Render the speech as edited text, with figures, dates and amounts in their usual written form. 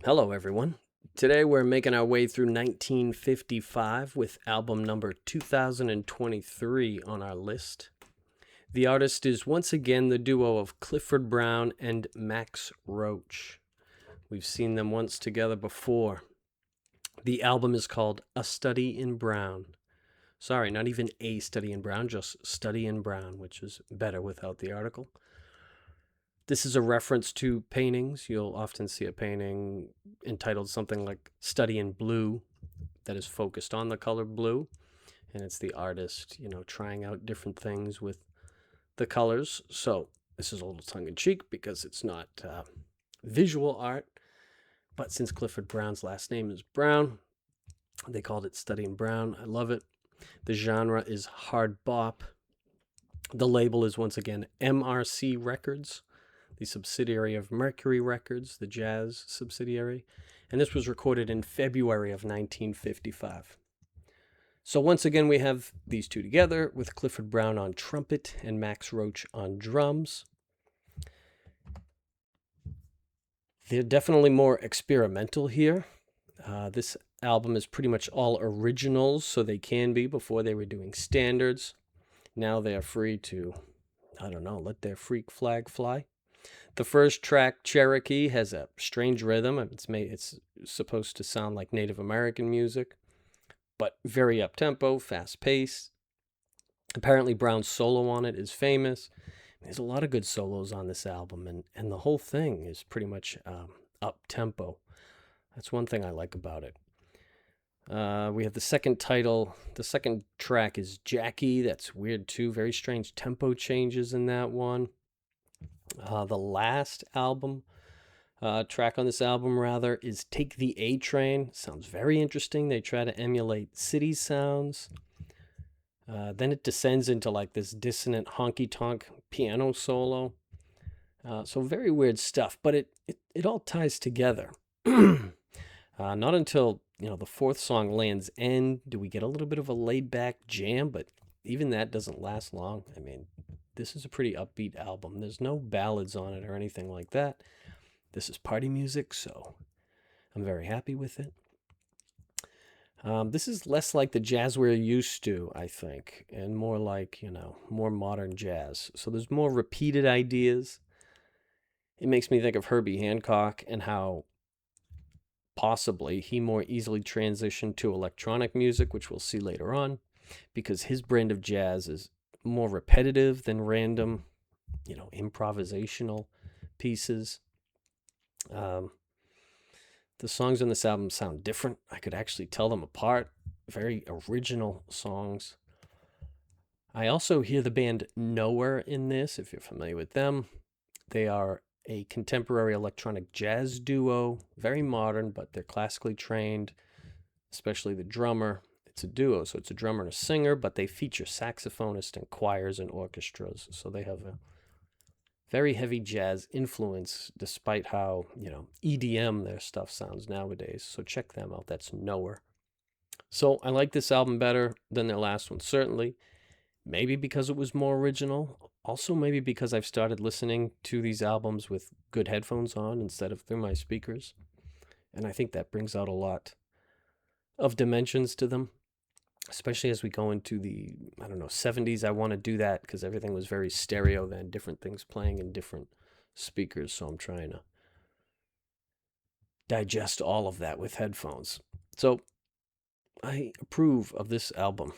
Hello, everyone. Today we're making our way through 1955 with album number 2023 on our list. The artist is once again the duo of Clifford Brown and Max Roach. We've seen them once together before. The album is called A Study in Brown. Sorry, not even A Study in Brown, just Study in Brown, which is better without the article. This is a reference to paintings. You'll often see a painting entitled something like Study in Blue that is focused on the color blue. And it's the artist, trying out different things with the colors. So this is a little tongue-in-cheek because it's not visual art. But since Clifford Brown's last name is Brown, they called it Study in Brown. I love it. The genre is hard bop. The label is once again MRC Records, the subsidiary of Mercury Records, the jazz subsidiary. And this was recorded in February of 1955. So once again, we have these two together with Clifford Brown on trumpet and Max Roach on drums. They're definitely more experimental here. This album is pretty much all originals, so they can be. Before they were doing standards. Now they are free to, let their freak flag fly. The first track, Cherokee, has a strange rhythm. It's supposed to sound like Native American music, but very up-tempo, fast-paced. Apparently Brown's solo on it is famous. There's a lot of good solos on this album, and the whole thing is pretty much up-tempo. That's one thing I like about it. We have the second title. The second track is Jacqui. That's weird, too. Very strange tempo changes in that one. The last track on this album, is Take the A Train. Sounds very interesting. They try to emulate city sounds. Then it descends into like this dissonant honky-tonk piano solo. So very weird stuff, but it all ties together. Not until, the fourth song, Land's End, do we get a little bit of a laid-back jam, but even that doesn't last long. I mean, this is a pretty upbeat album. There's no ballads on it or anything like that. This is party music, so I'm very happy with it. This is less like the jazz we're used to, I think, and more like, more modern jazz. So there's more repeated ideas. It makes me think of Herbie Hancock and how possibly he more easily transitioned to electronic music, which we'll see later on, because his brand of jazz is more repetitive than random, improvisational pieces. The songs on this album sound different. I could actually tell them apart. Very original songs. I also hear the band Nowhere in this, if you're familiar with them. They are a contemporary electronic jazz duo, very modern, but they're classically trained, especially the drummer. It's a duo, so it's a drummer and a singer, but they feature saxophonists and choirs and orchestras, so they have a very heavy jazz influence, despite how, EDM their stuff sounds nowadays. So check them out. That's Nowhere. So I like this album better than their last one, certainly. Maybe because it was more original. Also, maybe because I've started listening to these albums with good headphones on instead of through my speakers. And I think that brings out a lot of dimensions to them, especially as we go into the, 70s. I want to do that because everything was very stereo then, different things playing in different speakers. So I'm trying to digest all of that with headphones. So I approve of this album.